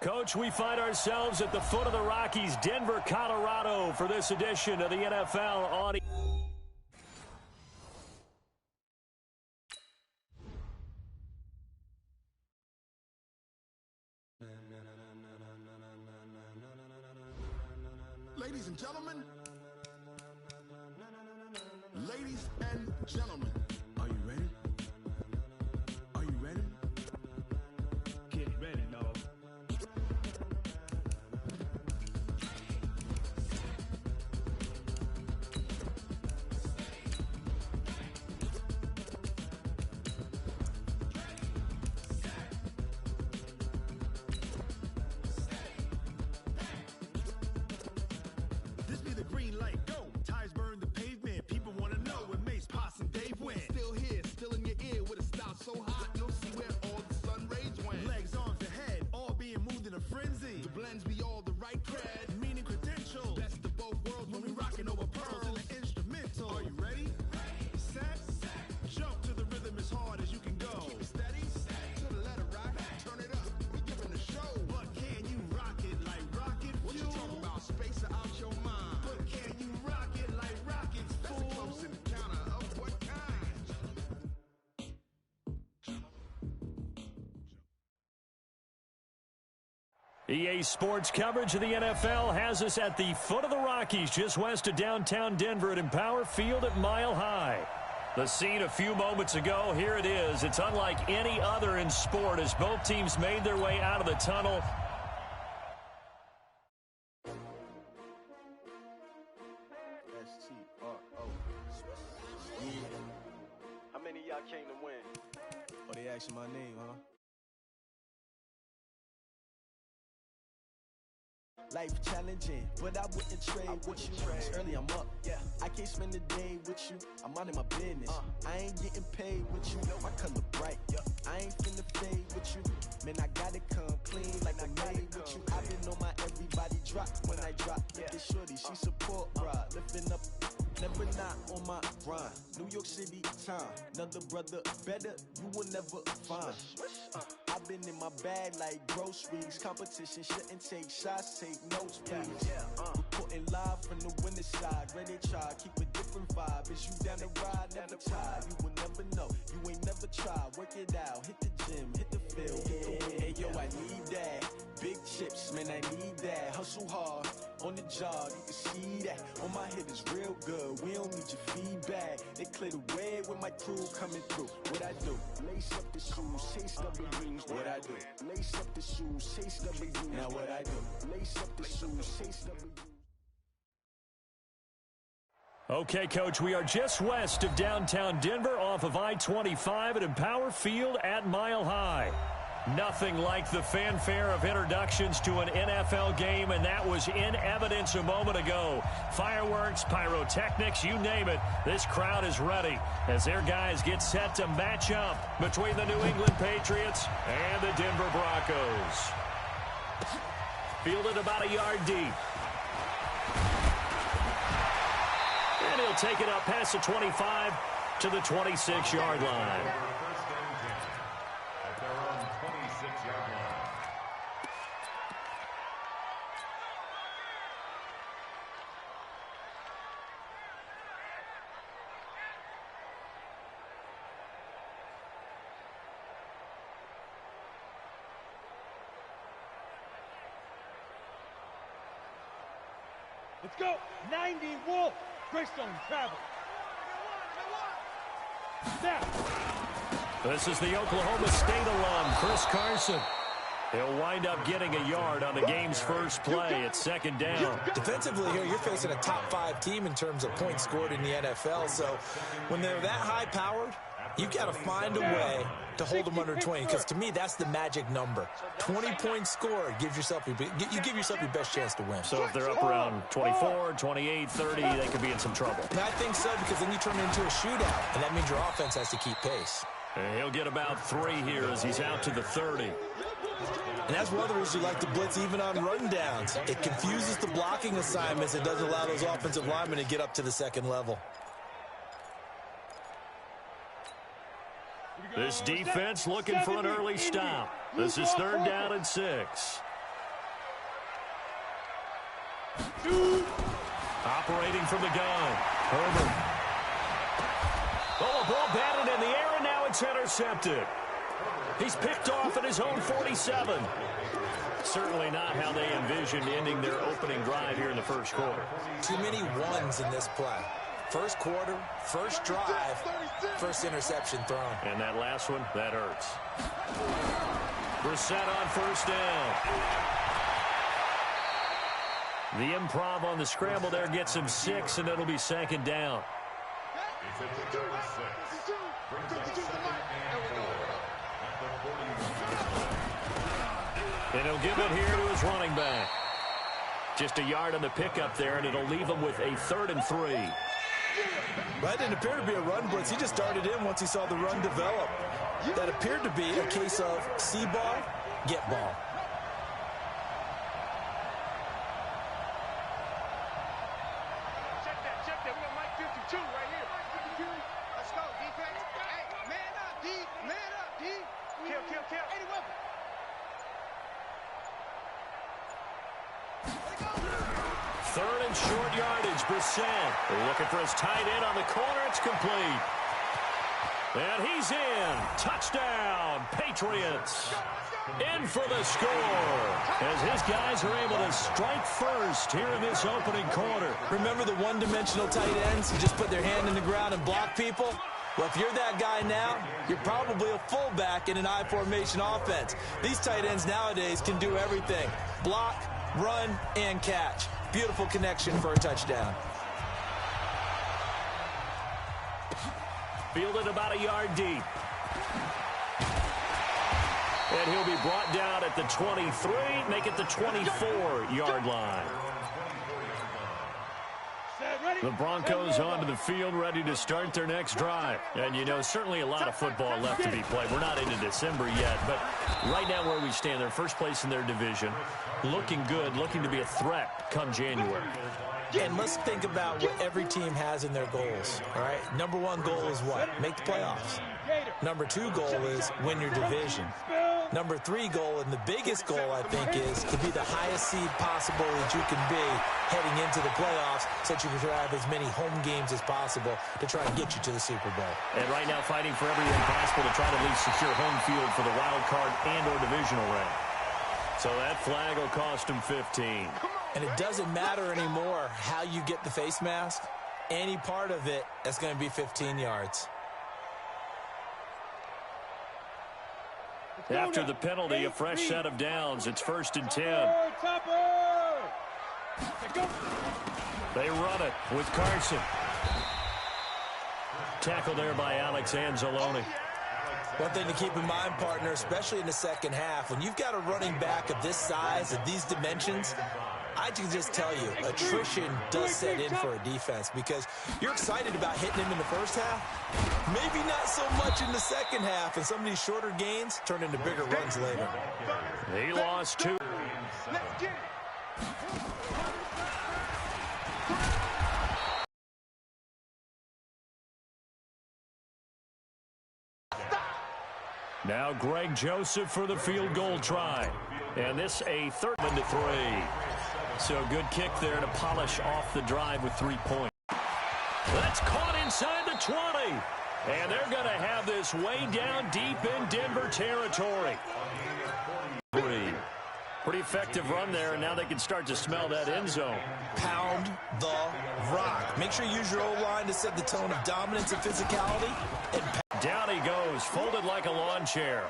Coach, we find ourselves at the foot of the Rockies, Denver, Colorado, for this edition of the NFL on. Ladies and gentlemen, ladies and gentlemen, are you ready? Are you ready? Get ready, dog. This be the green light, go. Tires burn the pavement. People want to know when Mace, Potts, and Dave went. Still here, still in your ear with a style so hot, you'll see where all the sun rays went. Legs, arms, and head, all being moved in a frenzy. The blends be all the right cred, meaning credentials. Best of both worlds when we rocking over pearls in the instrumental. Are you ready? Set, jump to the rhythm as hard as you can go. Keep it steady, to the letter right, turn it up. We giving the show. But can you rock it like rocket fuel? What you talking about? Space out your mind. But can you rock it like rockets, fool? That's a close encounter of what kind? EA Sports coverage of the NFL has us at the foot of the Rockies, just west of downtown Denver at Empower Field at Mile High. The scene a few moments ago, here it is. It's unlike any other in sport as both teams made their way out of the tunnel. S-T-R-O. Yeah. How many of y'all came to win? Oh, they asking my name, huh? Life challenging, but I wouldn't trade with you. It's early, I'm up. Yeah, I can't spend the day with you. I'm minding my business. I ain't getting paid with you. My color bright. I ain't finna fade with you. Man, I gotta come clean like I made with you. I been on my everybody drop when I drop. Look at shorty, she support ride, lifting up. Never not on my grind. New York City time. Another brother better, you will never find. I've been in my bag like groceries. Competition shouldn't take shots, take notes, please. Reporting live from the winning side. Ready to try, keep a different vibe. Is you down the ride, never tired. You will never know, you ain't never tried. Work it out, hit the gym, hit the field, hit the win. Hey yo, I need that. Big chips, man, I need that. Hustle hard, on the job, you can see that. On my head is real good, we don't need your feedback. They clear the way with my crew coming through. What I do? Lace up the shoes, chase W's. What I do? Lace up the shoes, chase W's. Now what I do? Lace up the shoes, chase W's. Okay, Coach, we are just west of downtown Denver off of I-25 at Empower Field at Mile High. Nothing like the fanfare of introductions to an NFL game, and that was in evidence a moment ago. Fireworks, pyrotechnics, you name it. This crowd is ready as their guys get set to match up between the New England Patriots and the Denver Broncos. Fielded about a yard deep. And he'll take it up past the 25 to the 26-yard line. Let's go. 90 Wolf. Greystone travel. Snap. This is the Oklahoma State alum, Chris Carson. He'll wind up getting a yard on the game's first play at second down. Defensively here, you're facing a top-5 team in terms of points scored in the NFL. So when they're that high-powered, you got to find a way to hold them under 20, because to me, that's the magic number. 20 points scored gives yourself you give yourself your best chance to win. So if they're up around 24, 28, 30, they could be in some trouble. And I think so, because then you turn it into a shootout, and that means your offense has to keep pace. And he'll get about 3 here as he's out to the 30. And that's one of the reasons you like to blitz even on rundowns. It confuses the blocking assignments. It doesn't allow those offensive linemen to get up to the second level. This defense looking for an early stop. This is 3rd down and 6. Operating from the gun. Herbert. Oh, a ball batted in the air, and now it's intercepted. He's picked off at his own 47. Certainly not how they envisioned ending their opening drive here in the first quarter. Too many ones in this play. First quarter, first drive, first interception thrown. And that last one, that hurts. Brissett on first down. The improv on the scramble there gets him 6, and it'll be second down. And he'll give it here to his running back. Just a yard on the pickup there, and it'll leave him with a 3rd and 3. That didn't appear to be a run blitz. He just started in once he saw the run develop. That appeared to be a case of see ball, get ball. Check that. We got Mike 52 right here. Let's go, defense. Hey, man up, D. Man up, D. Kill. 81. Third and short yardage. Brissett looking for his tight end on the corner. It's complete. And he's in. Touchdown, Patriots. In for the score as his guys are able to strike first here in this opening quarter. Remember the one-dimensional tight ends who just put their hand in the ground and block people? Well, if you're that guy now, you're probably a fullback in an I-formation offense. These tight ends nowadays can do everything. Block, run, and catch. Beautiful connection for a touchdown. Fielded about a yard deep. And he'll be brought down at the 23, make it the 24-yard line. The Broncos onto the field, ready to start their next drive. And, you know, certainly a lot of football left to be played. We're not into December yet, but right now where we stand, they're first place in their division, looking good, looking to be a threat come January. And let's think about what every team has in their goals, all right? Number one goal is what? Make the playoffs. Number two goal is win your division. Number three goal, and the biggest goal, I think, is to be the highest seed possible that you can be heading into the playoffs so that you can have as many home games as possible to try and get you to the Super Bowl. And right now fighting for everything possible to try to at least secure home field for the wild card and or divisional rank. So that flag will cost him 15. And it doesn't matter anymore how you get the face mask. Any part of it is going to be 15 yards. After the penalty, a fresh set of downs. It's 1st and 10. They run it with Carson. Tackle there by Alex Anzalone. One thing to keep in mind, partner, especially in the second half, when you've got a running back of this size, of these dimensions, I can just tell you, attrition does set in for a defense because you're excited about hitting him in the first half. Maybe not so much in the second half, and some of these shorter gains turn into bigger runs later. He lost 2. Let's get it. Now Greg Joseph for the field goal try. And this a 3rd and 3. So good kick there to polish off the drive with 3 points. That's caught inside the 20. And they're going to have this way down deep in Denver territory. Pretty effective run there, and now they can start to smell that end zone. Pound the rock. Make sure you use your O-line to set the tone of dominance and physicality. And down he goes, folded like a lawn chair.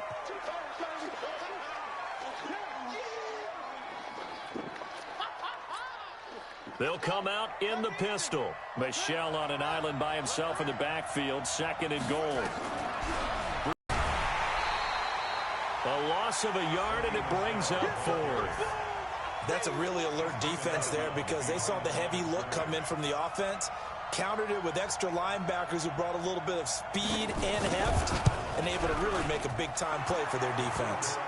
They'll come out in the pistol. Michel on an island by himself in the backfield, 2nd and goal. A loss of a yard, and it brings up 4th. That's a really alert defense there because they saw the heavy look come in from the offense, countered it with extra linebackers who brought a little bit of speed and heft, and able to really make a big-time play for their defense.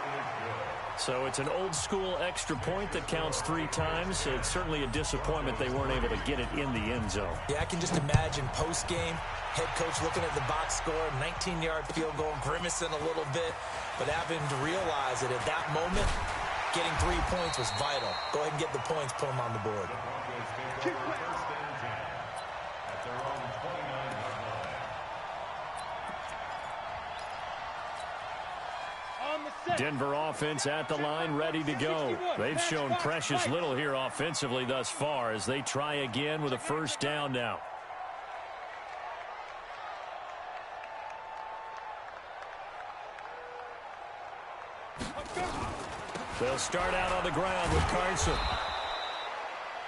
So it's an old-school extra point that counts 3 times. It's certainly a disappointment they weren't able to get it in the end zone. Yeah, I can just imagine post-game, head coach looking at the box score, 19-yard field goal, grimacing a little bit, but having to realize that at that moment, Getting 3 points was vital. Go ahead and get the points, put them on the board. Denver offense at the line, ready to go. They've shown precious little here offensively thus far as they try again with a first down now. They'll start out on the ground with Carson.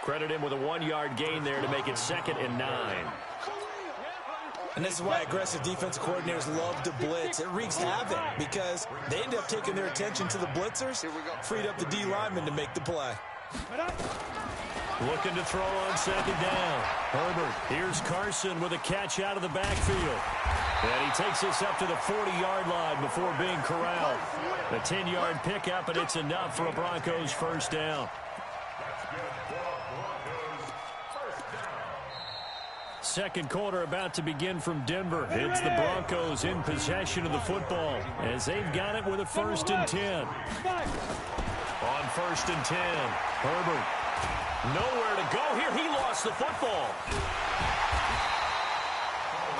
Credit him with a 1-yard gain there to make it 2nd and 9. And this is why aggressive defensive coordinators love to blitz. It wreaks havoc because they end up taking their attention to the blitzers, freed up the D lineman to make the play. Looking to throw on 2nd down. Herbert, here's Carson with a catch out of the backfield. And he takes this up to the 40-yard line before being corralled. A 10-yard pickup, and it's enough for a Broncos first down. Second quarter about to begin from Denver. It's the Broncos in possession of the football as they've got it with a 1st and 10. On 1st and 10, Herbert. Nowhere to go here. He lost the football.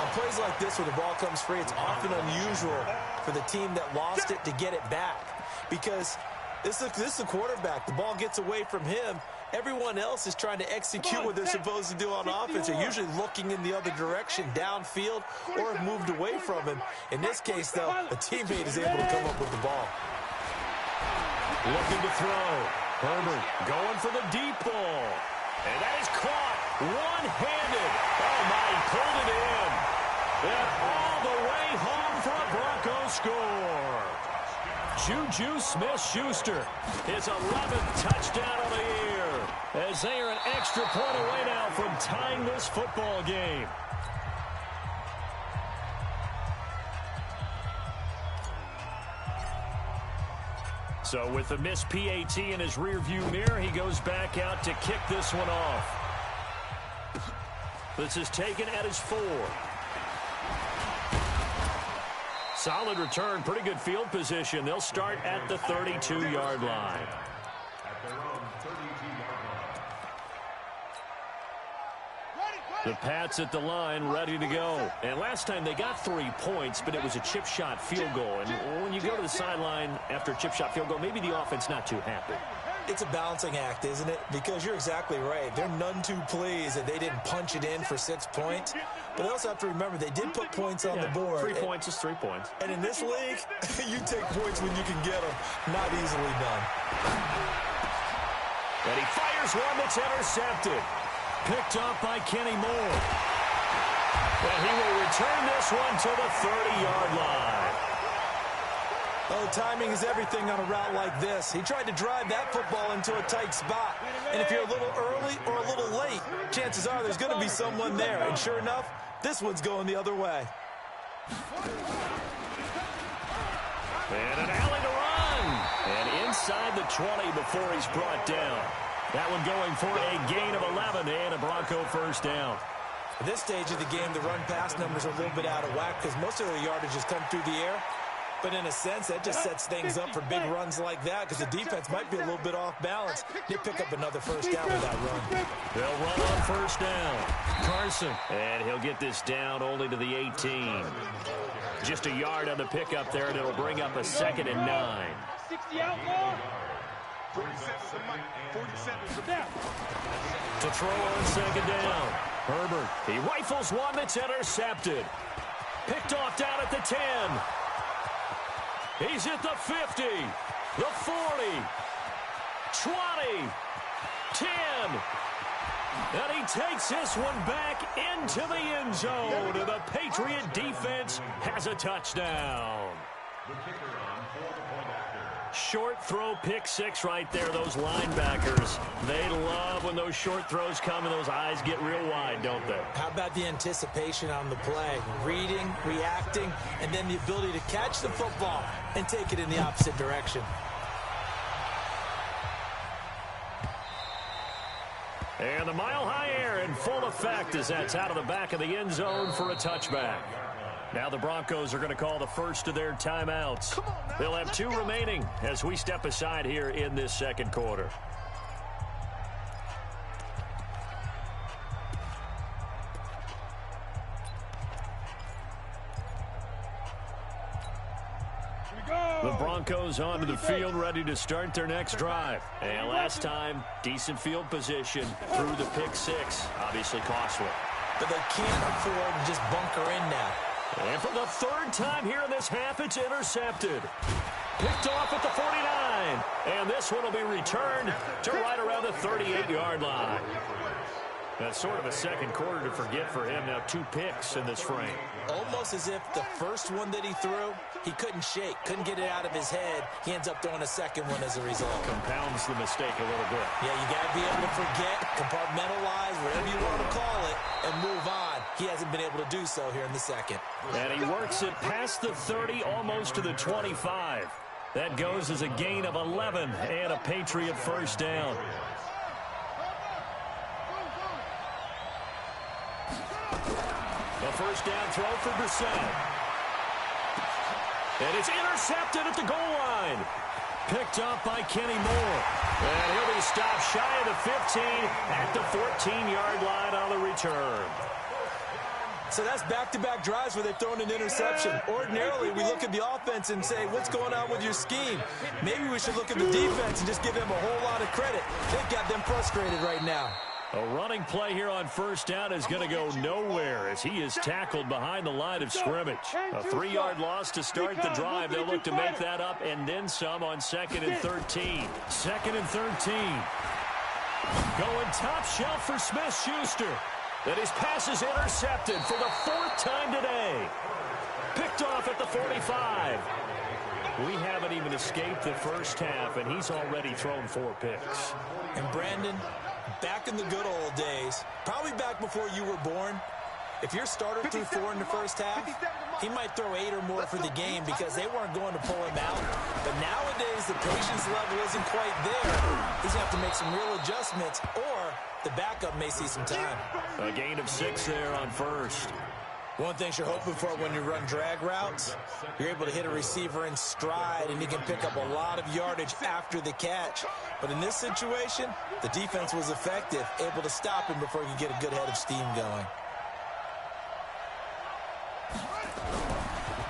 On plays like this where the ball comes free, it's often unusual for the team that lost it to get it back because this is the quarterback. The ball gets away from him. Everyone else is trying to execute what they're supposed to do on offense. They're usually looking in the other direction, downfield, or have moved away from him. In this case, though, a teammate is able to come up with the ball. Looking to throw. Herbert going for the deep ball. And that is caught one-handed. Oh, my, he pulled it in. And all the way home for a Broncos score. Juju Smith-Schuster, his 11th touchdown of the year, as they are an extra point away now from tying this football game. So with the missed PAT in his rearview mirror, he goes back out to kick this one off. This is taken at his 4. Solid return, pretty good field position. They'll start at the 32-yard line. The Pats at the line, ready to go. And last time they got 3 points, but it was a chip shot field goal. And when you go to the sideline after a chip shot field goal, maybe the offense not too happy. It's a balancing act, isn't it? Because you're exactly right. They're none too pleased that they didn't punch it in for 6 points. But they also have to remember they did put points on the board. 3 points is 3 points. And in this league, you take points when you can get them. Not easily done. And he fires one that's intercepted. Picked up by Kenny Moore. And he will return this one to the 30-yard line. Oh, timing is everything on a route like this. He tried to drive that football into a tight spot. And if you're a little early or a little late, chances are there's going to be someone there. And sure enough, this one's going the other way. And an alley to run. And inside the 20 before he's brought down. That one going for a gain of 11 and a Bronco first down. At this stage of the game, the run-pass numbers are a little bit out of whack because most of their yardage has come through the air. But in a sense, that just sets things up for big runs like that because the defense might be a little bit off balance. They pick up another first down with that run. They'll run on first down. Carson. And he'll get this down only to the 18. Just a yard on the pickup there, and it'll bring up a 2nd and 9. 60 out long. 47 to throw on 2nd down. Herbert. He rifles one that's intercepted. Picked off down at the 10. He's at the 50, the 40, 20, 10. And he takes this one back into the end zone. And the Patriot defense has a touchdown. Short throw, pick 6 right there. Those linebackers, they love when those short throws come and those eyes get real wide, don't they? How about the anticipation on the play? Reading, reacting, and then the ability to catch the football and take it in the opposite direction. And the mile-high air in full effect as that's out of the back of the end zone for a touchback. Now the Broncos are going to call the first of their timeouts. They'll have 2 remaining as we step aside here in this second quarter. The Broncos onto the field, ready to start their next drive. And last time, decent field position through the pick 6. Obviously costly. But they can't afford to just bunker in now. And for the 3rd time here in this half, it's intercepted. Picked off at the 49. And this one will be returned to right around the 38-yard line. That's sort of a second quarter to forget for him. Now 2 picks in this frame. Almost as if the first one that he threw, he couldn't shake, couldn't get it out of his head. He ends up throwing a second one as a result. Compounds the mistake a little bit. Yeah, you got to be able to forget, compartmentalize, whatever you want to call it, and move on. He hasn't been able to do so here in the second. And he works it past the 30, almost to the 25. That goes as a gain of 11 and a Patriot first down. A first down throw for Brissett. And it's intercepted at the goal line. Picked up by Kenny Moore. And he'll be stopped shy of the 15 at the 14-yard line on the return. So that's back-to-back drives where they've thrown an interception. Ordinarily, we look at the offense and say, what's going on with your scheme? Maybe we should look at the defense and just give them a whole lot of credit. They've got them frustrated right now. A running play here on first down is going to go nowhere as he is tackled behind the line of scrimmage. A 3-yard loss to start the drive. They'll look to make that up and then some on 2nd and 13. 2nd and 13. Going top shelf for Smith-Schuster. And his pass is intercepted for the 4th time today. Picked off at the 45. We haven't even escaped the first half, and he's already thrown 4 picks. And Brandon, back in the good old days, probably back before you were born, if your starter threw 4 in the first half, he might throw 8 or more for the game because they weren't going to pull him out. But nowadays, the patience level isn't quite there. He's going to have to make some real adjustments, or the backup may see some time. A gain of 6 there on first. One thing you're hoping for when you run drag routes, you're able to hit a receiver in stride, and he can pick up a lot of yardage after the catch. But in this situation, the defense was effective, able to stop him before he could get a good head of steam going.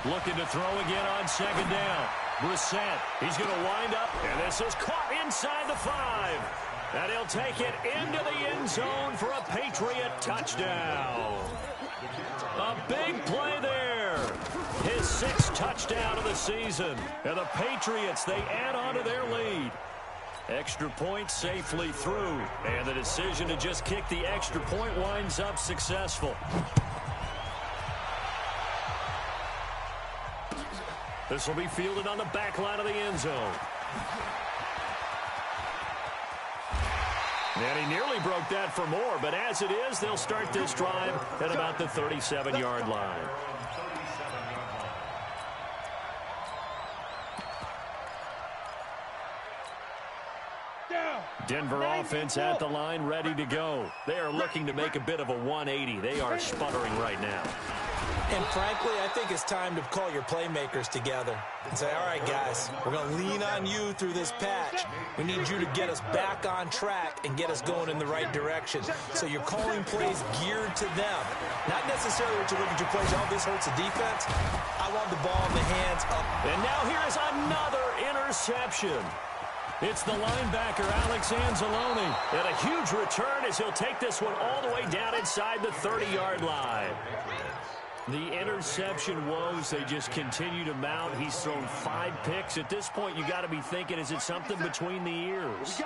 Looking to throw again on 2nd down. Brissett, he's going to wind up, and this is caught inside the 5. And he'll take it into the end zone for a Patriot touchdown. A big play there. His 6th touchdown of the season. And the Patriots, they add on to their lead. Extra point safely through. And the decision to just kick the extra point winds up successful. This will be fielded on the back line of the end zone. And he nearly broke that for more, but as it is, they'll start this drive at about the 37-yard line. Denver offense at the line, ready to go. They are looking to make a bit of a 180. They are sputtering right now. And frankly, I think it's time to call your playmakers together and say, all right, guys, we're going to lean on you through this patch. We need you to get us back on track and get us going in the right direction. So you're calling plays geared to them. Not necessarily what you look at your plays, oh, this hurts the defense. I want the ball in the hands of. And now here is another interception. It's the linebacker, Alex Anzalone. And a huge return as he'll take this one all the way down inside the 30-yard line. The interception woes, they just continue to mount. He's thrown 5 picks. At this point, you got to be thinking, is it something between the ears?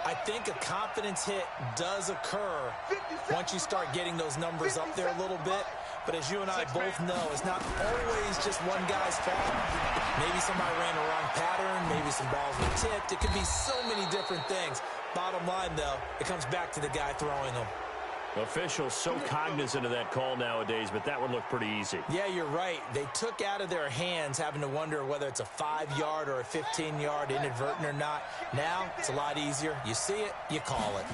I think a confidence hit does occur once you start getting those numbers up there a little bit. But as you and I both know, it's not always just one guy's fault. Maybe somebody ran the wrong pattern. Maybe some balls were tipped. It could be so many different things. Bottom line, though, it comes back to the guy throwing them. Officials so cognizant of that call nowadays, but that one looked pretty easy. Yeah, you're right. They took out of their hands having to wonder whether it's a 5-yard or a 15-yard inadvertent or not. Now, it's a lot easier. You see it, you call it.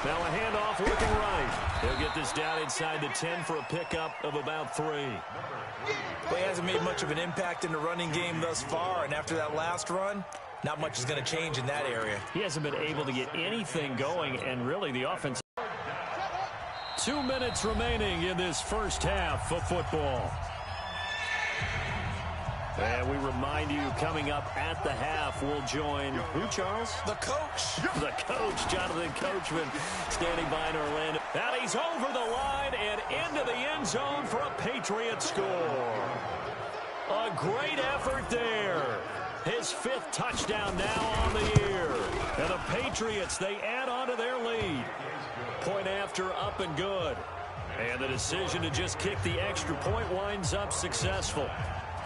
Now a handoff looking right. He'll get this down inside the 10 for a pickup of about 3. Well, he hasn't made much of an impact in the running game thus far, and after that last run, not much is going to change in that area. He hasn't been able to get anything going, and really the offense. 2 minutes remaining in this first half of football. And we remind you, coming up at the half, we'll join who, Charles? The coach. The coach, Jonathan Coachman, standing by in Orlando. And he's over the line and into the end zone for a Patriots score. A great effort there. His 5th touchdown now on the year. And the Patriots, they add on to their lead. Point after, up and good. And the decision to just kick the extra point winds up successful.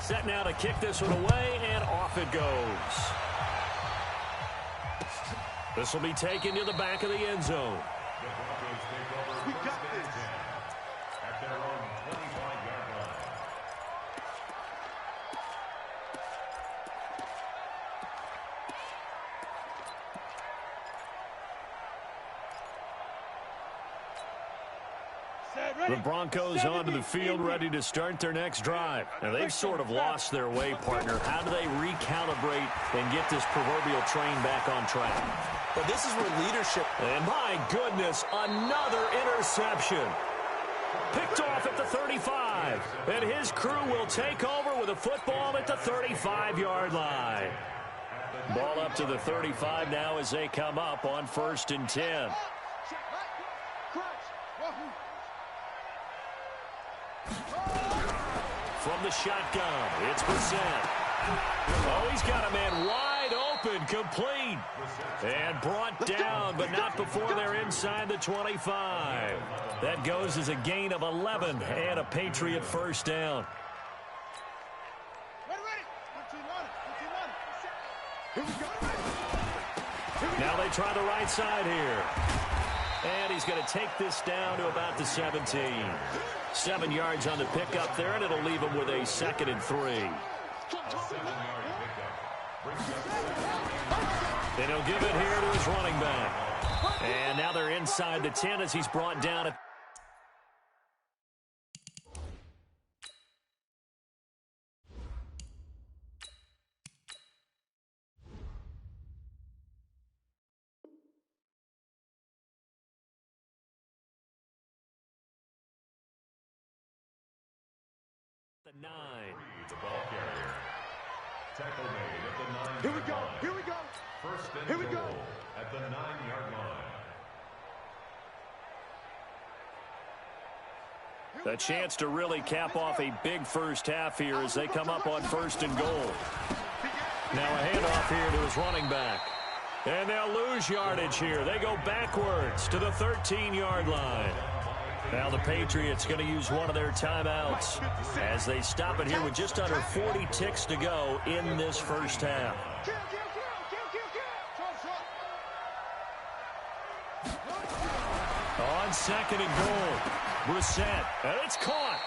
Set now to kick this one away, and off it goes. This will be taken to the back of the end zone. We got this. At their own 25-yard line. The Broncos onto the field, ready to start their next drive. Now, they've sort of lost their way, partner. How do they recalibrate and get this proverbial train back on track? But this is where leadership... And my goodness, another interception. Picked off at the 35. And his crew will take over with a football at the 35-yard line. Ball up to the 35 now as they come up on 1st and 10. From the shotgun, it's Brissett. Oh, he's got a man wide open, complete. And brought down, but not before they're inside the 25. That goes as a gain of 11 and a Patriot first down. Now they try the right side here. And he's going to take this down to about the 17. 7 yards on the pickup there, and it'll leave him with a 2nd and 3. And he'll give it here to his running back. And now they're inside the 10 as he's brought down at the 9. The ball carrier. Tackle made at the 9. Here we go. Here we go. First and Here we go. goal at the 9-yard line. A chance to really cap off a big first half here as they come up on 1st and goal. Now a handoff here to his running back. And they'll lose yardage here. They go backwards to the 13-yard line. Now the Patriots going to use one of their timeouts as they stop it here with just under 40 ticks to go in this first half. On 2nd and goal, Brissett, and it's caught.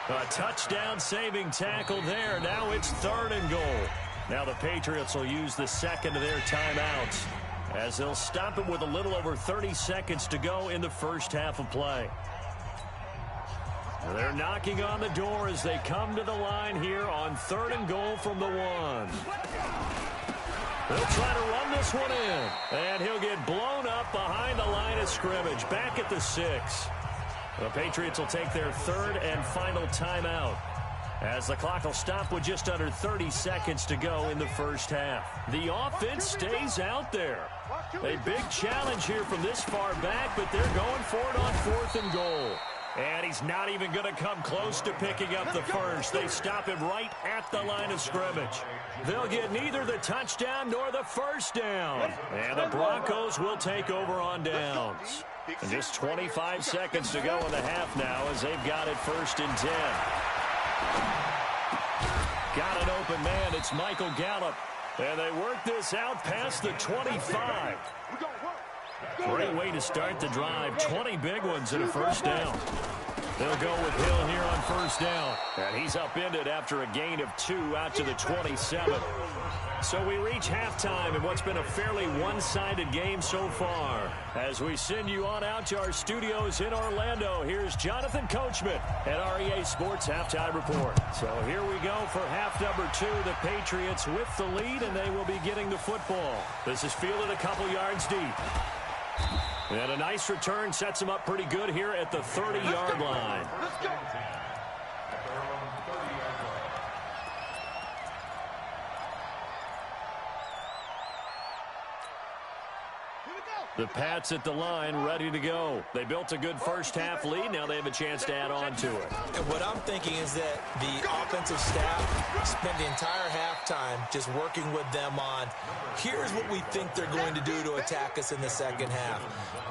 A touchdown-saving tackle there. Now it's 3rd and goal. Now the Patriots will use the 2nd of their timeouts as they'll stop it with a little over 30 seconds to go in the first half of play. They're knocking on the door as they come to the line here on 3rd and goal from the 1. They'll try to run this one in, and he'll get blown up behind the line of scrimmage, back at the 6. The Patriots will take their 3rd and final timeout as the clock will stop with just under 30 seconds to go in the first half. The offense stays out there. A big challenge here from this far back, but they're going for it on 4th and goal. And he's not even going to come close to picking up the first. They stop him right at the line of scrimmage. They'll get neither the touchdown nor the first down. And the Broncos will take over on downs. And just 25 seconds to go in the half now as they've got it 1st and 10. Got an open man. It's Michael Gallup. And they work this out past the 25. Great way to start the drive. 20 big ones and a first down. They'll go with Hill here on first down. And he's upended after a gain of 2 out to the 27. So we reach halftime in what's been a fairly one-sided game so far. As we send you on out to our studios in Orlando, here's Jonathan Coachman at REA Sports Halftime Report. So here we go for half number 2. The Patriots with the lead, and they will be getting the football. This is fielded a couple yards deep. And a nice return sets them up pretty good here at the 30-yard line. Let's go. The Pats at the line, ready to go. They built a good first-half lead. Now they have a chance to add on to it. And what I'm thinking is that the offensive staff spent the entire halftime just working with them on, here's what we think they're going to do to attack us in the second half.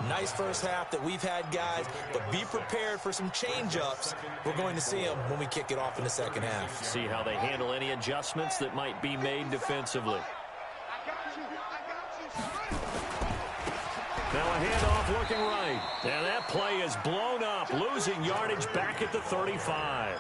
Nice first half that we've had, guys, but be prepared for some change-ups. We're going to see them when we kick it off in the second half. See how they handle any adjustments that might be made defensively. Now a handoff looking right. And that play is blown up, losing yardage back at the 35.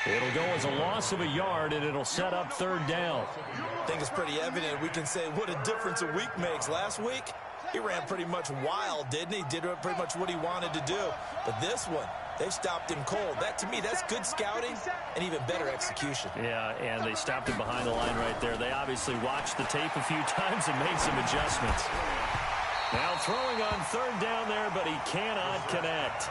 It'll go as a loss of a yard, and it'll set up third down. I think it's pretty evident. We can say what a difference a week makes. Last week, he ran pretty much wild, didn't he? Did pretty much what he wanted to do. But this one, they've stopped him cold. That, to me, that's good scouting and even better execution. Yeah, and they stopped him behind the line right there. They obviously watched the tape a few times and made some adjustments. Now throwing on third down there, but he cannot connect.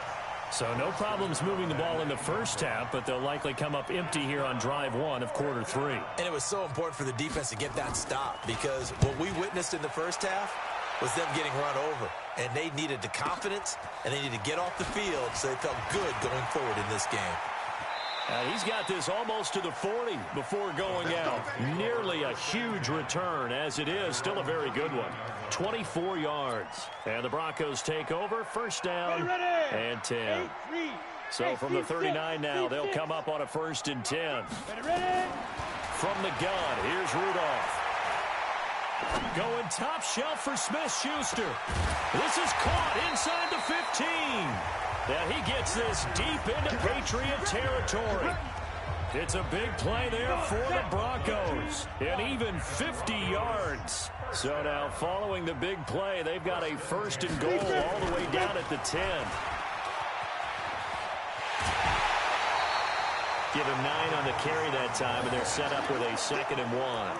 So no problems moving the ball in the first half, but they'll likely come up empty here on drive 1 of quarter 3. And it was so important for the defense to get that stop, because what we witnessed in the first half was them getting run over. And they needed the confidence, and they needed to get off the field so they felt good going forward in this game. And he's got this almost to the 40 before going out. Nearly a huge return, as it is. Still a very good one. 24 yards. And the Broncos take over. First down and 10. So from the 39 now, they'll come up on a 1st and 10. From the gun, here's Rudolph. Going top shelf for Smith-Schuster. This is caught inside the 15. And he gets this deep into Patriot territory. It's a big play there for the Broncos. And even 50 yards. So now following the big play, they've got a 1st and goal all the way down at the 10. Give him 9 on the carry that time, and they're set up with a 2nd and 1.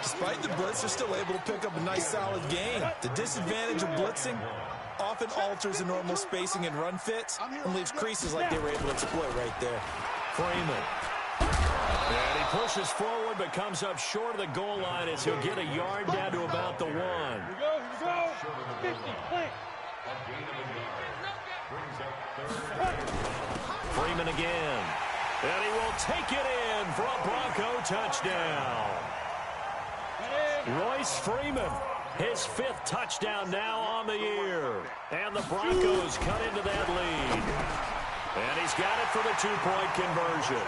Despite the blitz, they're still able to pick up a nice solid gain. The disadvantage of blitzing often alters the normal spacing and run fits and leaves creases like they were able to exploit right there. Freeman. And he pushes forward but comes up short of the goal line as he'll get a yard down to about the 1. Here we go. 50, plant. Freeman again. And he will take it in for a Bronco touchdown. Royce Freeman, his 5th touchdown now on the year. And the Broncos cut into that lead. And he's got it for the 2-point conversion.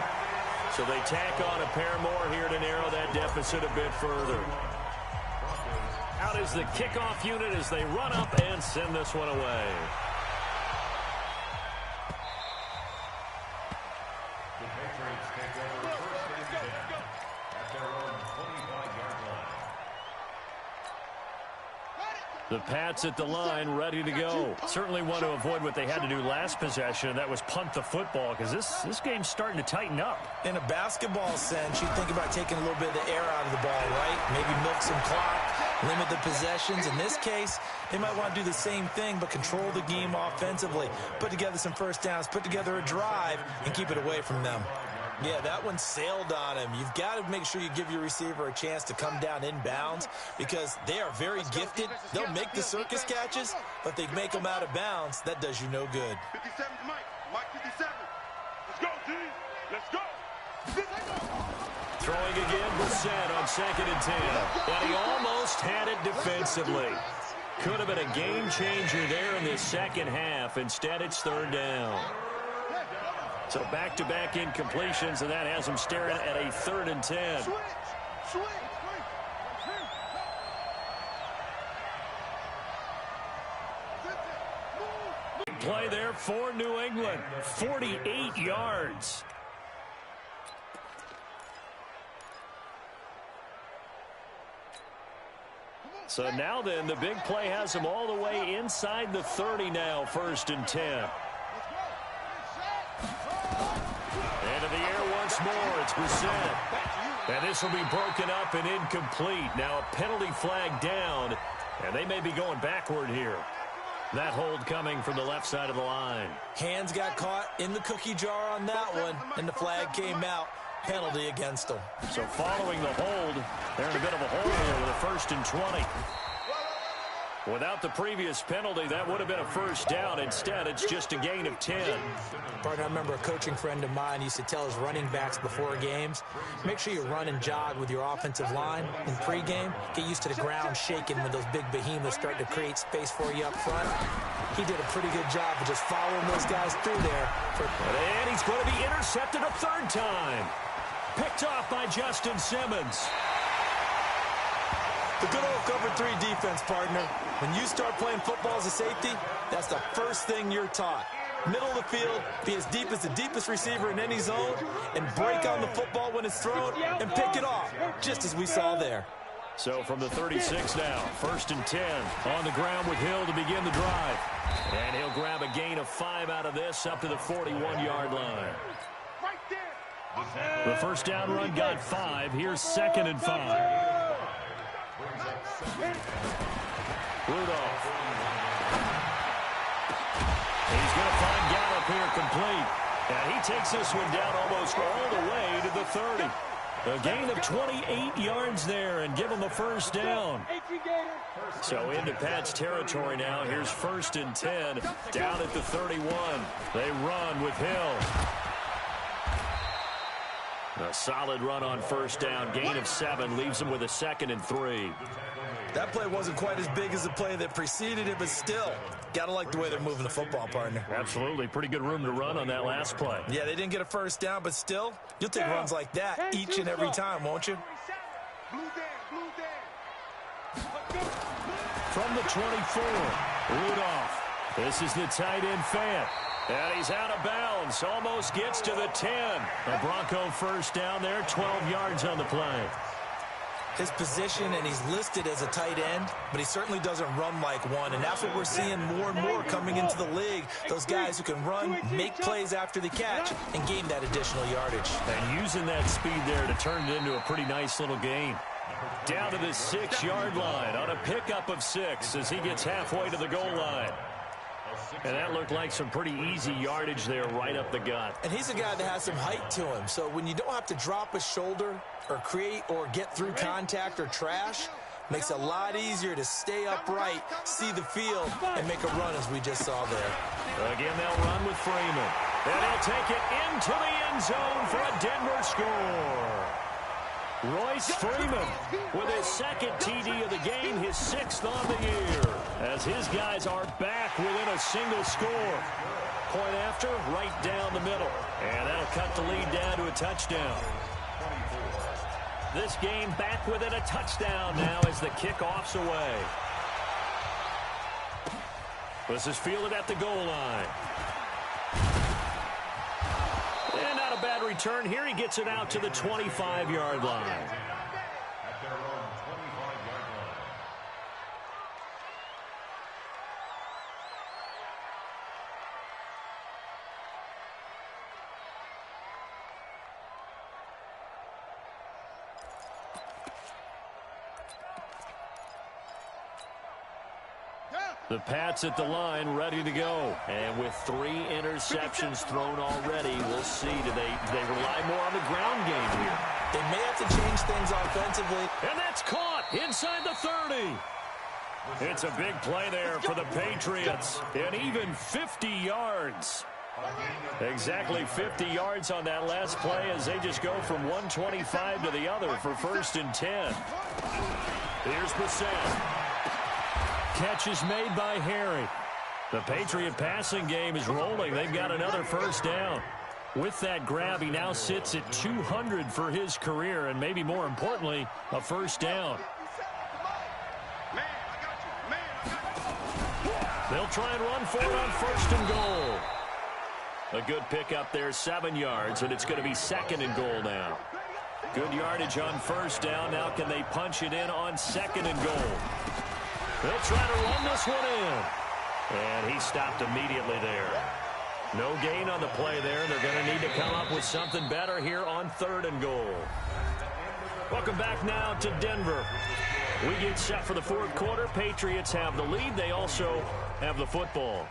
So they tack on a pair more here to narrow that deficit a bit further. Out is the kickoff unit as they run up and send this one away. The Patriots take over 1st and 10 at their own 25-yard line. The Pats at the line, ready to go. Certainly want to avoid what they had to do last possession, and that was punt the football, because this game's starting to tighten up. In a basketball sense, you think about taking a little bit of the air out of the ball, right? Maybe milk some clock, limit the possessions. In this case, they might want to do the same thing, but control the game offensively. Put together some first downs, put together a drive, and keep it away from them. Yeah, that one sailed on him. You've got to make sure you give your receiver a chance to come down inbounds because they are very gifted. They'll make the circus catches, but they make them out of bounds. That does you no good. 57 to Mike. Mike 57. Let's go, G. Let's go. Throwing again, Brissett on 2nd and 10. And he almost had it defensively. Could have been a game changer there in this second half. Instead, it's 3rd down. So back-to-back incompletions, and that has them staring at a 3rd and 10. Play there there for New England. 48 yards. So now then, the big play has them all the way inside the 30 now, 1st and 10. Into the air once more, it's Brissett. And this will be broken up and incomplete. Now a penalty flag down, and they may be going backward here. That hold coming from the left side of the line. Hands got caught in the cookie jar on that one, and the flag came out. Penalty against them. So following the hold, they're in a bit of a hole here with a 1st and 20. Without the previous penalty, that would have been a 1st down. Instead, it's just a gain of 10. Partner, I remember a coaching friend of mine used to tell his running backs before games, make sure you run and jog with your offensive line in pregame. Get used to the ground shaking when those big behemoths start to create space for you up front. He did a pretty good job of just following those guys through there. And he's going to be intercepted a 3rd time. Picked off by Justin Simmons. The good old cover 3 defense, partner. When you start playing football as a safety, that's the first thing you're taught. Middle of the field, be as deep as the deepest receiver in any zone, and break on the football when it's thrown and pick it off, just as we saw there. So from the 36 now, 1st and 10 on the ground with Hill to begin the drive. And he'll grab a gain of 5 out of this up to the 41-yard line. The 1st down run got 5. Here's 2nd and 5. Rudolph. He's going to find Gallup here complete. And he takes this one down almost all the way to the 30. A gain of 28 yards there and give him a 1st down. So into Pat's territory now. Here's 1st and 10 down at the 31. They run with Hill. A solid run on 1st down. Gain of 7 leaves him with a 2nd and 3. That play wasn't quite as big as the play that preceded it, but still, got to like the way they're moving the football, partner. Absolutely. Pretty good room to run on that last play. Yeah, they didn't get a 1st down, but still, you'll take runs like that each and every time, won't you? From the 24, Rudolph. This is the tight end Fant. And he's out of bounds. Almost gets to the 10. A Bronco 1st down there, 12 yards on the play. His position, and he's listed as a tight end, but he certainly doesn't run like one, and that's what we're seeing more and more coming into the league. Those guys who can run, make plays after the catch, and gain that additional yardage. And using that speed there to turn it into a pretty nice little gain. Down to the 6-yard line on a pickup of 6 as he gets halfway to the goal line. And that looked like some pretty easy yardage there right up the gut. And he's a guy that has some height to him, so when you don't have to drop a shoulder or create or get through contact or trash, makes it a lot easier to stay upright, see the field, and make a run as we just saw there. Again, they'll run with Freeman. And he'll take it into the end zone for a Denver score. Royce Freeman with his 2nd TD of the game, his 6th on the year, as his guys are back within a single score. Point after, right down the middle. And that'll cut the lead down to a touchdown. This game back within a touchdown now as the kickoff's away. This is fielded at the goal line. And not a bad return here. He gets it out to the 25-yard line. At their own 25-yard line. The Pats at the line, ready to go. And with 3 interceptions thrown already, we'll see. Do they rely more on the ground game here? They may have to change things offensively. And that's caught inside the 30. It's a big play there for the Patriots. And even 50 yards. Exactly 50 yards on that last play as they just go from 125 to the other for 1st and 10. Here's Brissett. Catch is made by Harry. The Patriot passing game is rolling. They've got another 1st down. With that grab, he now sits at 200 for his career, and maybe more importantly, a 1st down. They'll try and run for it on 1st and goal. A good pickup there, 7 yards, and it's going to be 2nd and goal now. Good yardage on 1st down. Now can they punch it in on 2nd and goal? They'll try to run this one in. And he stopped immediately there. No gain on the play there. They're going to need to come up with something better here on 3rd and goal. Welcome back now to Denver. We get set for the 4th quarter. Patriots have the lead. They also have the football.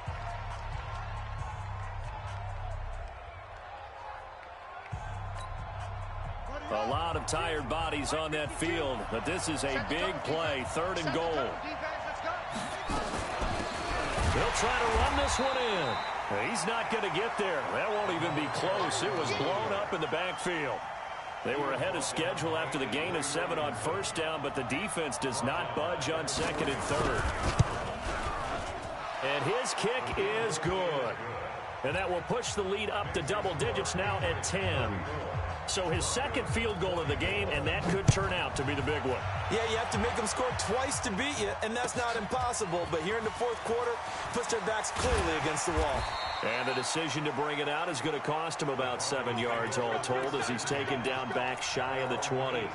A lot of tired bodies on that field, but this is a big play. 3rd and goal. They'll try to run this one in. He's not going to get there. That won't even be close. It was blown up in the backfield. They were ahead of schedule after the gain of 7 on 1st down, but the defense does not budge on 2nd and 3rd. And his kick is good. And that will push the lead up to double digits now at 10. So his 2nd field goal of the game, and that could turn out to be the big one. Yeah, you have to make them score twice to beat you, and that's not impossible. But here in the 4th quarter, puts their backs clearly against the wall. And the decision to bring it out is going to cost him about 7 yards all told as he's taken down back shy of the 20.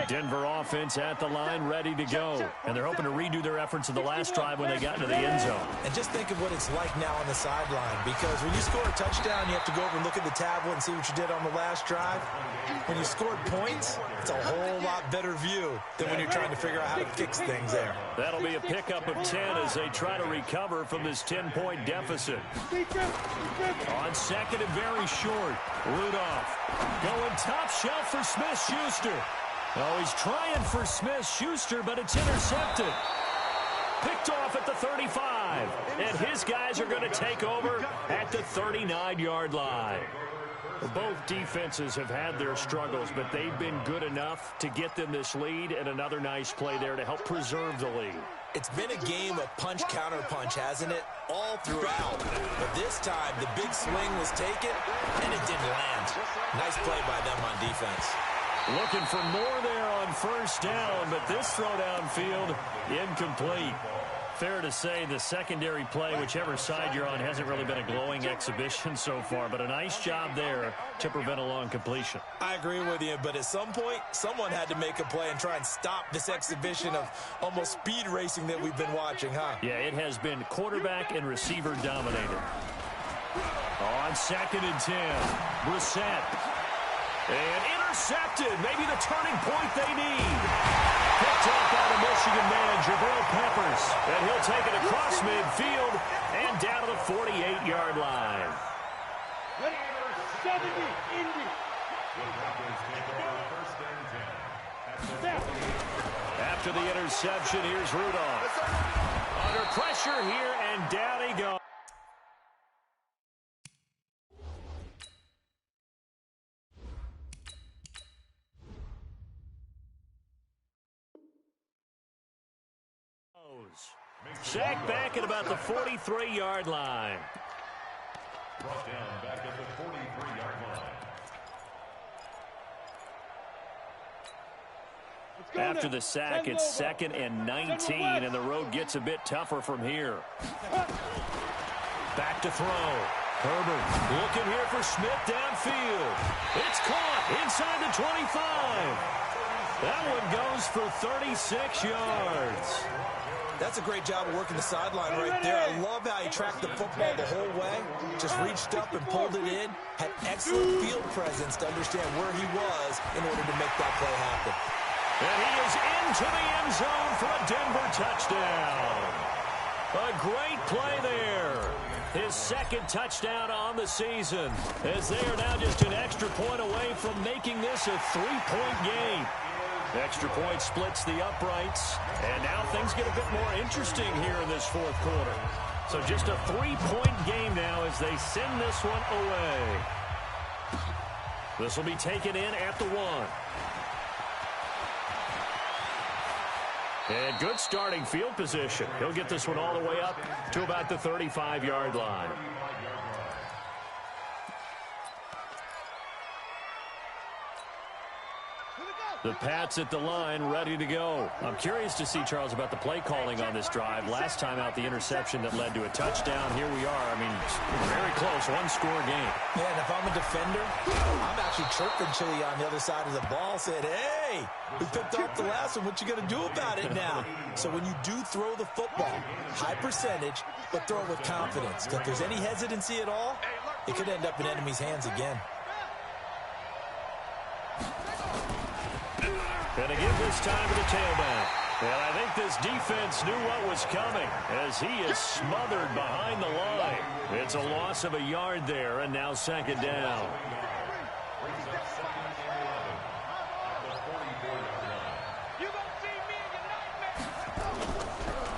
Denver offense at the line, ready to go. And they're hoping to redo their efforts in the last drive when they got into the end zone. And just think of what it's like now on the sideline, because when you score a touchdown, you have to go over and look at the tablet and see what you did on the last drive. When you scored points, it's a whole lot better view than when you're trying to figure out how to fix things there. That'll be a pickup of 10 as they try to recover from this 10-point deficit. On 2nd and very short, Rudolph going top shelf for Smith-Schuster. Oh, he's trying for Smith-Schuster, but it's intercepted. Picked off at the 35. And his guys are going to take over at the 39-yard line. Both defenses have had their struggles, but they've been good enough to get them this lead, and another nice play there to help preserve the lead. It's been a game of punch-counter-punch, hasn't it? All throughout. But this time, the big swing was taken, and it didn't land. Nice play by them on defense. Looking for more there on 1st down, but this throw downfield incomplete. Fair to say the secondary play, whichever side you're on, hasn't really been a glowing exhibition so far, but a nice job there to prevent a long completion. I agree with you, but at some point, someone had to make a play and try and stop this exhibition of almost speed racing that we've been watching, huh? Yeah, it has been quarterback and receiver dominated. On 2nd and 10, Brissett. And intercepted. Maybe the turning point they need. Picked up by the Michigan man, Jabril Peppers. And he'll take it across midfield and down to the 48-yard line. 70, Indy. After the interception, here's Rudolph. Under pressure here, and down he goes. Sacked back at about the 43-yard line. Brought down back at the 43-yard line. After the sack, it's 2nd and 19, and the road gets a bit tougher from here. Back to throw. Herbert looking here for Smith downfield. It's caught inside the 25. That one goes for 36 yards. That's a great job of working the sideline right there. I love how he tracked the football the whole way. Just reached up and pulled it in. Had excellent field presence to understand where he was in order to make that play happen. And he is into the end zone for a Denver touchdown. A great play there. His 2nd touchdown on the season, as they are now just an extra point away from making this a 3-point game. Extra point splits the uprights, and now things get a bit more interesting here in this 4th quarter. So just a 3-point game now as they send this one away. This will be taken in at the 1. And good starting field position. He'll get this one all the way up to about the 35-yard line. The Pats at the line, ready to go. I'm curious to see, Charles, about the play calling on this drive. Last time out, the interception that led to a touchdown. Here we are. I mean, very close, one-score game. Yeah, and if I'm a defender, I'm actually chirping Chili on the other side of the ball, saying, hey, we picked off the last one. What you going to do about it now? So when you do throw the football, high percentage, but throw it with confidence. If there's any hesitancy at all, it could end up in enemy's hands again. Gonna give this time to the tailback. And I think this defense knew what was coming as he is smothered behind the line. It's a loss of a yard there, and now second down.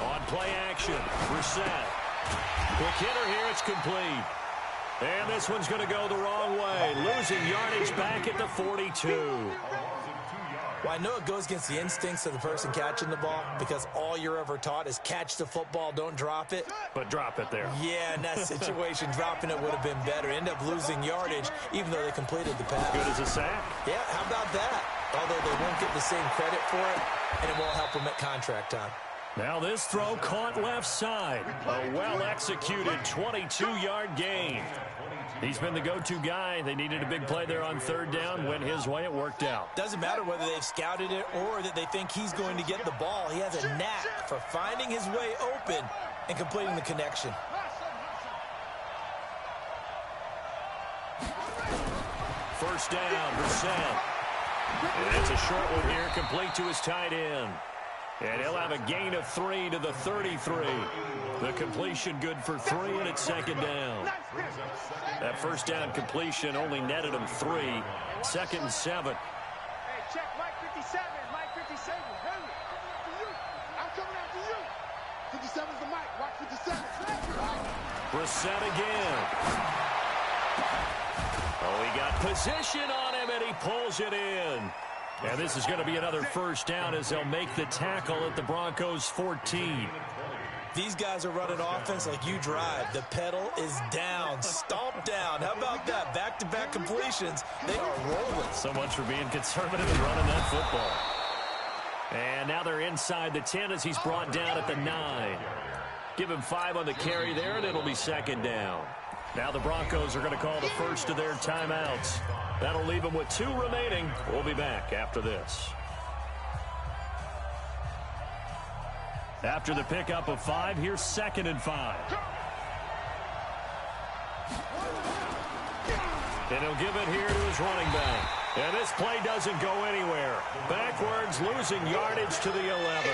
On play action, Brissett. Quick hitter here, it's complete. And this one's going to go the wrong way. Losing yardage back at the 42. Well, I know it goes against the instincts of the person catching the ball because all you're ever taught is catch the football, don't drop it. But drop it there. Yeah, in that situation, dropping it would have been better. End up losing yardage even though they completed the pass. Good as a sack. Yeah, how about that? Although they won't get the same credit for it, and it won't help them at contract time. Now this throw caught left side. A well-executed 22-yard gain. He's been the go-to guy. They needed a big play there on third down. Went his way. It worked out. Doesn't matter whether they've scouted it or that they think he's going to get the ball. He has a knack for finding his way open and completing the connection. First down, Brissett. And it's a short one here, complete to his tight end. And he'll have a gain of 3 to the 33. The completion good for 3, and it's second down. That first down completion only netted him 3. Second and 7. Hey, check Mike 57. Mike 57. Hey, I'm coming after you. 57's the mic. Mike 57. Brissett again. Oh, he got position on him, and he pulls it in. And this is going to be another first down as they'll make the tackle at the Broncos' 14. These guys are running offense like you drive. The pedal is down, stomp down. How about that? Back-to-back completions. They are rolling. So much for being conservative and running that football. And now they're inside the 10 as he's brought down at the 9. Give him 5 on the carry there, and it'll be second down. Now the Broncos are going to call the first of their timeouts. That'll leave them with 2 remaining. We'll be back after this. After the pickup of 5, here's second and 5. And he'll give it here to his running back. And this play doesn't go anywhere. Backwards, losing yardage to the 11.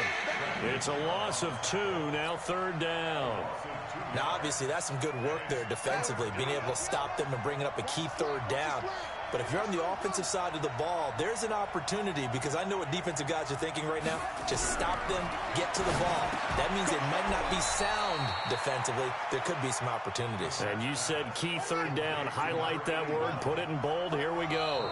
It's a loss of 2, now third down. Now, obviously, that's some good work there defensively, being able to stop them and bringing up a key third down. But if you're on the offensive side of the ball, there's an opportunity because I know what defensive guys are thinking right now. Just stop them, get to the ball. That means it might not be sound defensively. There could be some opportunities. And you said key third down. Highlight that word. Put it in bold. Here we go.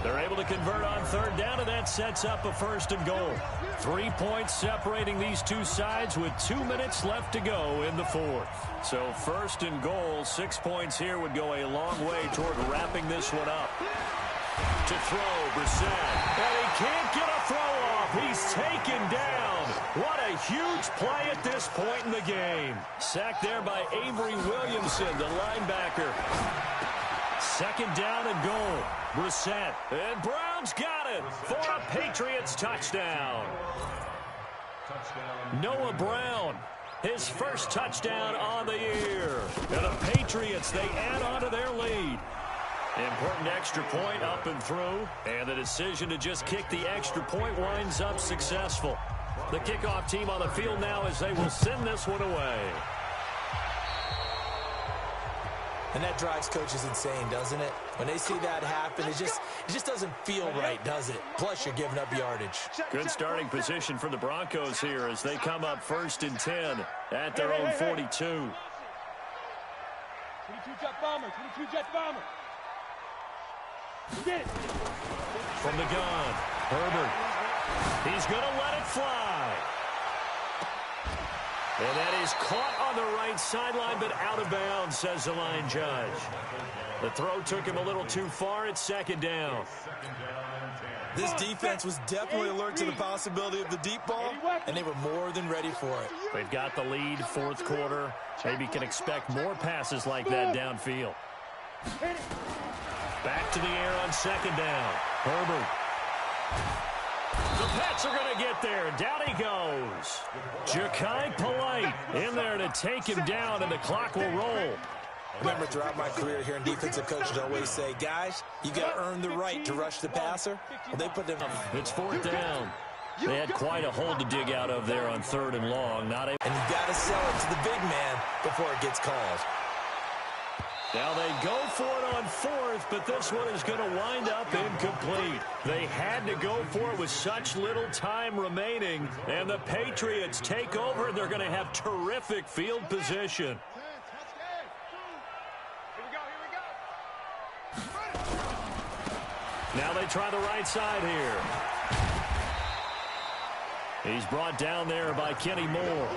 They're able to convert on third down, and that sets up a first and goal. 3 points separating these two sides with 2 minutes left to go in the fourth. So first and goal, 6 points here would go a long way toward wrapping this one up. To throw, Brissett. And he can't get a throw off. He's taken down. What a huge play at this point in the game. Sacked there by Avery Williamson, the linebacker. Second down and goal. Brissett. And Brown's got it for a Patriots touchdown. Noah Brown, his first touchdown on the year. And the Patriots, they add on to their lead. Important extra point up and through. And the decision to just kick the extra point winds up successful. The kickoff team on the field now as they will send this one away. And that drives coaches insane, doesn't it? When they see that happen, it just doesn't feel right, does it? Plus, you're giving up yardage. Good starting position for the Broncos here as they come up first and 10 at their own 42. 22 jet bomber, 22 jet bomber. From the gun, Herbert. He's going to let it fly. And that is caught on the right sideline, but out of bounds, says the line judge. The throw took him a little too far. It's second down. This defense was definitely alert to the possibility of the deep ball, and they were more than ready for it. They've got the lead, fourth quarter. Maybe can expect more passes like that downfield. Back to the air on second down. Herbert. The Pets are going to get there. Down he goes. Ja'Kai Polite in there to take him down, and the clock will roll. Remember, throughout my career here in defensive coaches always say, guys, you got to earn the right to rush the passer. Well, they put them up. It's fourth down. They had quite a hole to dig out of there on third and long. And you got to sell it to the big man before it gets called. Now they go for it on fourth, but this one is going to wind up incomplete. They had to go for it with such little time remaining, and the Patriots take over, and they're going to have terrific field position. Now they try the right side here. He's brought down there by Kenny Moore.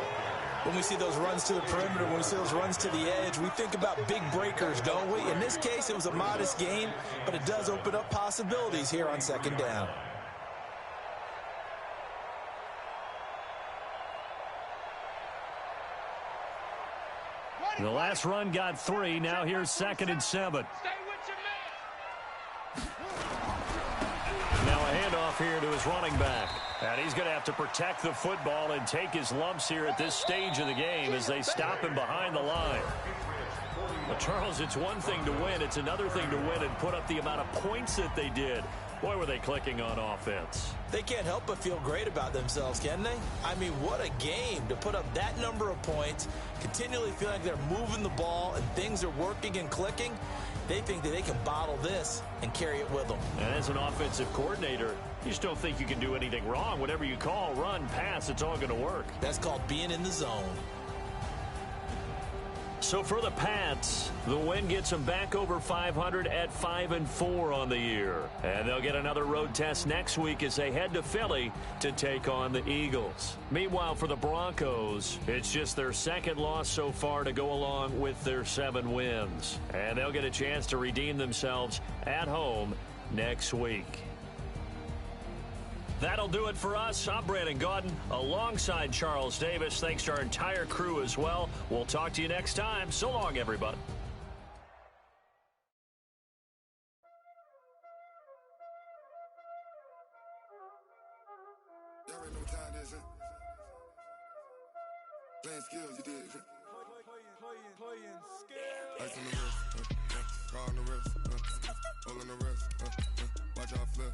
When we see those runs to the perimeter, when we see those runs to the edge, we think about big breakers, don't we? In this case, it was a modest gain, but it does open up possibilities here on second down. The last run got 3. Now here's 2nd and 7. Now a handoff here to his running back. And he's going to have to protect the football and take his lumps here at this stage of the game as they stop him behind the line. But Charles, it's one thing to win. It's another thing to win and put up the amount of points that they did. Boy, were they clicking on offense. They can't help but feel great about themselves, can they? I mean, what a game to put up that number of points, continually feel like they're moving the ball and things are working and clicking. They think that they can bottle this and carry it with them. And as an offensive coordinator, you just don't think you can do anything wrong. Whatever you call, run, pass, it's all going to work. That's called being in the zone. So for the Pats, the win gets them back over 500 at 5-4 on the year. And they'll get another road test next week as they head to Philly to take on the Eagles. Meanwhile, for the Broncos, it's just their second loss so far to go along with their 7 wins. And they'll get a chance to redeem themselves at home next week. That'll do it for us. I'm Brandon Gaudin alongside Charles Davis. Thanks to our entire crew as well. We'll talk to you next time. So long, everybody. Y'all already know what time it is, huh? Playing skills, you did. Playing skills. Ice on the wrist, car on the wrist, all on the wrist, watch out flip.